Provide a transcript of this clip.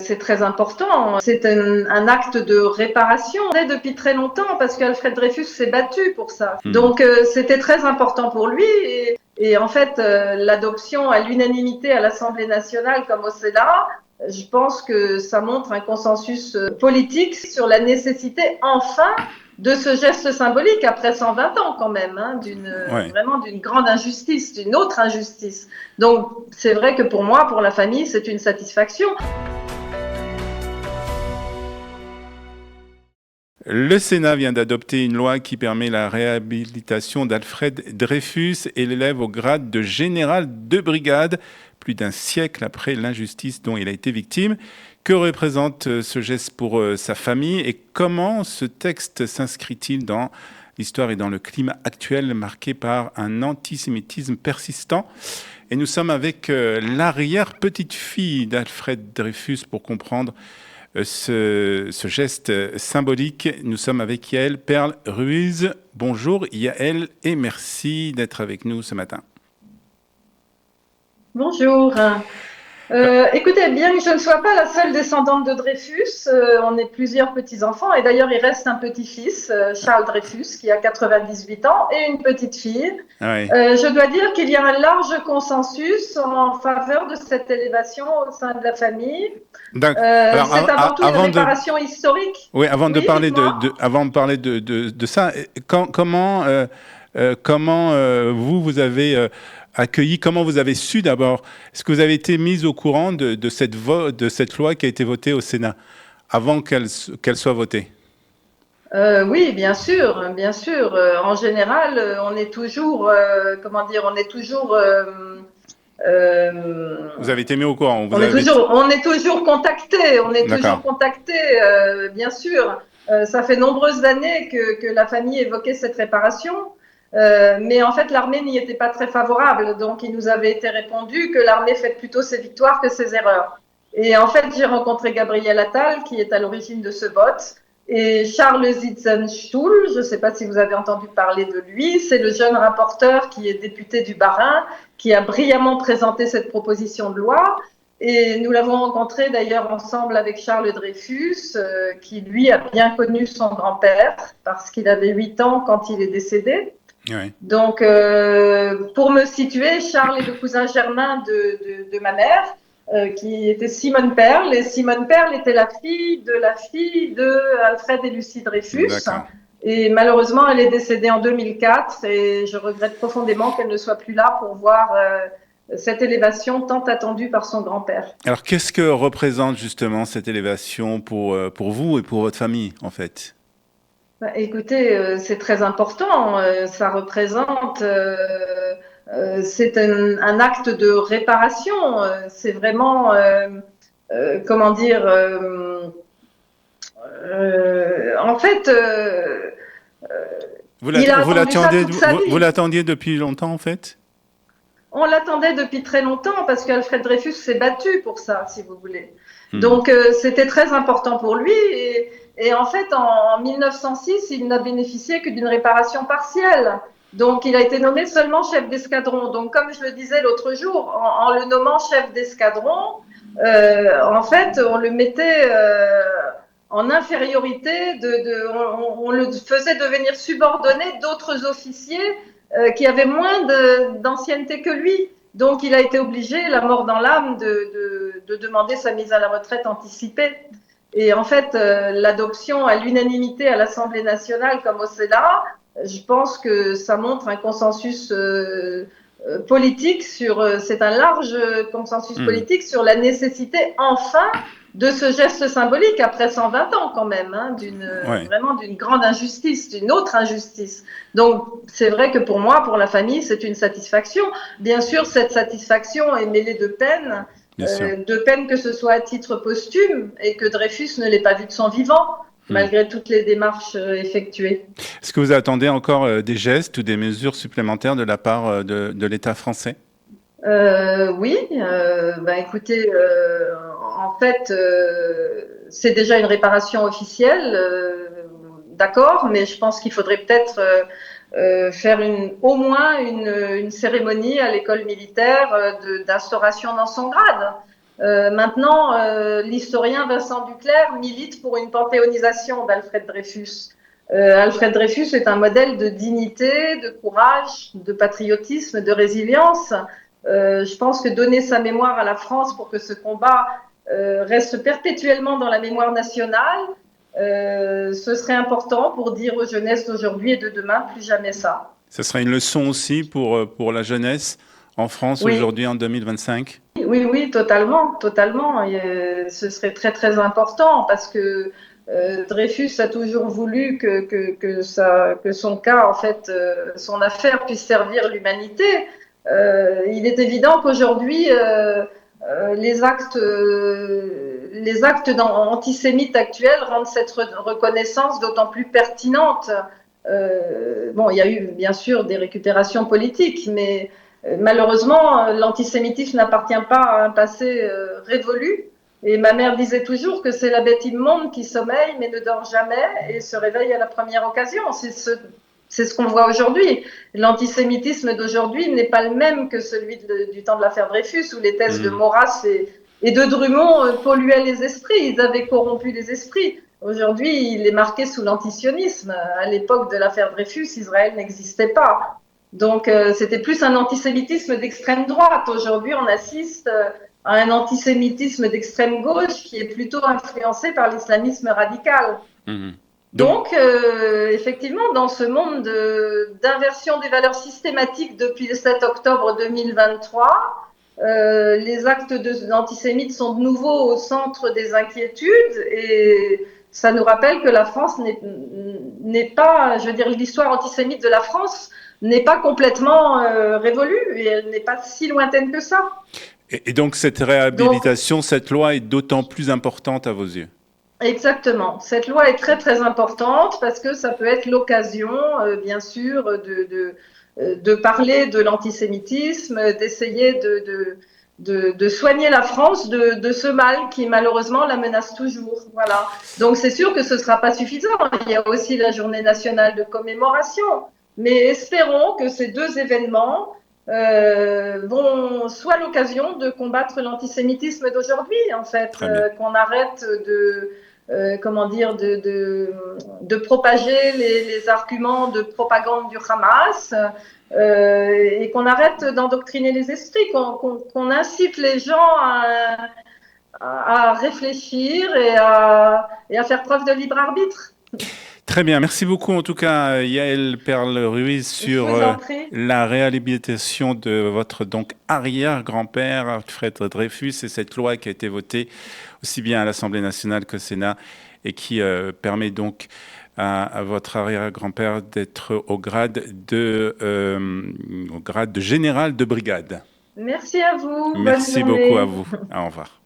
c'est très important. C'est un acte de réparation depuis très longtemps parce qu'Alfred Dreyfus s'est battu pour ça. Donc c'était très important pour lui et en fait l'adoption à l'unanimité à l'Assemblée nationale comme au Sénat, je pense que ça montre un consensus politique sur la nécessité enfin de ce geste symbolique après 120 ans quand même, hein, vraiment d'une grande injustice, d'une autre injustice. Donc c'est vrai que pour moi, pour la famille, c'est une satisfaction. Le Sénat vient d'adopter une loi qui permet la réhabilitation d'Alfred Dreyfus et l'élève au grade de général de brigade, plus d'un siècle après l'injustice dont il a été victime. Que représente ce geste pour sa famille et comment ce texte s'inscrit-il dans l'histoire et dans le climat actuel marqué par un antisémitisme persistant? Et nous sommes avec l'arrière-petite-fille d'Alfred Dreyfus pour comprendre ce geste symbolique. Nous sommes avec Yael Perle Ruiz. Bonjour Yael et merci d'être avec nous ce matin. Bonjour. Écoutez, bien que je ne sois pas la seule descendante de Dreyfus, on est plusieurs petits-enfants et d'ailleurs il reste un petit-fils, Charles Dreyfus, qui a 98 ans et une petite-fille. Oui. Je dois dire qu'il y a un large consensus en faveur de cette élévation au sein de la famille. Alors, c'est avant tout une réparation historique. Oui, avant de parler de ça, comment vous avez accueilli, comment vous avez su d'abord, est-ce que vous avez été mise au courant de cette loi qui a été votée au Sénat avant qu'elle soit votée? Oui, bien sûr, bien sûr. En général, on est toujours, vous avez été mis au courant. On est toujours contacté. On est toujours contacté, bien sûr. Ça fait nombreuses années que la famille évoquait cette réparation. Mais en fait, l'armée n'y était pas très favorable. Donc, il nous avait été répondu que l'armée fête plutôt ses victoires que ses erreurs. Et en fait, j'ai rencontré Gabriel Attal, qui est à l'origine de ce vote. Et Charles Ziethenstuhl, je ne sais pas si vous avez entendu parler de lui, c'est le jeune rapporteur qui est député du Bas-Rhin, qui a brillamment présenté cette proposition de loi. Et nous l'avons rencontré d'ailleurs ensemble avec Charles Dreyfus, qui lui a bien connu son grand-père, parce qu'il avait 8 ans quand il est décédé. Oui. Donc, pour me situer, Charles est le cousin germain de ma mère, qui était Simone Perle. Et Simone Perle était la fille de Alfred et Lucie Dreyfus. Et malheureusement, elle est décédée en 2004 et je regrette profondément qu'elle ne soit plus là pour voir cette élévation tant attendue par son grand-père. Alors, qu'est-ce que représente justement cette élévation pour vous et pour votre famille, en fait? Écoutez, c'est très important. Ça représente... c'est un acte de réparation. C'est vraiment, comment dire, en fait, vous l'attendiez depuis longtemps, en fait? On l'attendait depuis très longtemps parce qu'Alfred Dreyfus s'est battu pour ça, si vous voulez. Donc, c'était très important pour lui. Et en fait, en 1906, il n'a bénéficié que d'une réparation partielle. Donc, il a été nommé seulement chef d'escadron. Donc, comme je le disais l'autre jour, en le nommant chef d'escadron, en fait, on le mettait en infériorité. On le faisait devenir subordonné d'autres officiers qui avaient moins d'ancienneté que lui. Donc, il a été obligé, la mort dans l'âme, de demander sa mise à la retraite anticipée. Et en fait, l'adoption à l'unanimité à l'Assemblée nationale comme au Sénat, je pense que ça montre un consensus politique c'est un large consensus politique sur la nécessité enfin de ce geste symbolique après 120 ans quand même, hein, vraiment d'une grande injustice, d'une autre injustice. Donc c'est vrai que pour moi, pour la famille, c'est une satisfaction. Bien sûr, cette satisfaction est mêlée de peine. De peine que ce soit à titre posthume et que Dreyfus ne l'ait pas vu de son vivant, malgré toutes les démarches effectuées. Est-ce que vous attendez encore des gestes ou des mesures supplémentaires de la part de l'État français? Oui, écoutez, en fait, c'est déjà une réparation officielle, d'accord, mais je pense qu'il faudrait peut-être faire au moins une cérémonie à l'école militaire d'instauration dans son grade. Maintenant, l'historien Vincent Duclerc milite pour une panthéonisation d'Alfred Dreyfus. Alfred Dreyfus est un modèle de dignité, de courage, de patriotisme, de résilience. Je pense que donner sa mémoire à la France pour que ce combat reste perpétuellement dans la mémoire nationale, ce serait important pour dire aux jeunesses d'aujourd'hui et de demain, plus jamais ça. Ce sera une leçon aussi pour la jeunesse en France aujourd'hui, en 2025? Oui, oui, totalement, totalement. Et, ce serait très, très important parce que Dreyfus a toujours voulu que son cas, en fait, son affaire puisse servir l'humanité. Il est évident qu'aujourd'hui, les actes antisémites actuels rendent cette reconnaissance d'autant plus pertinente. Bon, il y a eu bien sûr des récupérations politiques, mais malheureusement, l'antisémitisme n'appartient pas à un passé révolu. Et ma mère disait toujours que c'est la bête immonde qui sommeille mais ne dort jamais et se réveille à la première occasion. C'est ce qu'on voit aujourd'hui. L'antisémitisme d'aujourd'hui n'est pas le même que celui du temps de l'affaire Dreyfus, où les thèses de Maurras et de Drummond polluaient les esprits, ils avaient corrompu les esprits. Aujourd'hui, il est marqué sous l'antisionisme. À l'époque de l'affaire Dreyfus, Israël n'existait pas. Donc, c'était plus un antisémitisme d'extrême droite. Aujourd'hui, on assiste à un antisémitisme d'extrême gauche qui est plutôt influencé par l'islamisme radical. Donc, effectivement, dans ce monde d'inversion des valeurs systématiques depuis le 7 octobre 2023, les actes d'antisémites sont de nouveau au centre des inquiétudes et ça nous rappelle que la France n'est pas, je veux dire, l'histoire antisémite de la France n'est pas complètement révolue et elle n'est pas si lointaine que ça. Et donc cette réhabilitation, cette loi est d'autant plus importante à vos yeux? Exactement. Cette loi est très très importante parce que ça peut être l'occasion, bien sûr, de parler de l'antisémitisme, d'essayer de soigner la France de ce mal qui malheureusement la menace toujours. Voilà. Donc c'est sûr que ce ne sera pas suffisant. Il y a aussi la journée nationale de commémoration. Mais espérons que ces deux événements vont soit l'occasion de combattre l'antisémitisme d'aujourd'hui, en fait, qu'on arrête de propager les arguments de propagande du Hamas et qu'on arrête d'endoctriner les esprits, qu'on incite les gens à réfléchir et à faire preuve de libre arbitre. Très bien, merci beaucoup en tout cas Yaël Perle-Ruiz sur la réhabilitation de votre donc arrière-grand-père Alfred Dreyfus et cette loi qui a été votée aussi bien à l'Assemblée nationale qu'au Sénat et qui permet donc à votre arrière-grand-père d'être au grade de général de brigade. Merci à vous. Merci beaucoup à vous. Au revoir.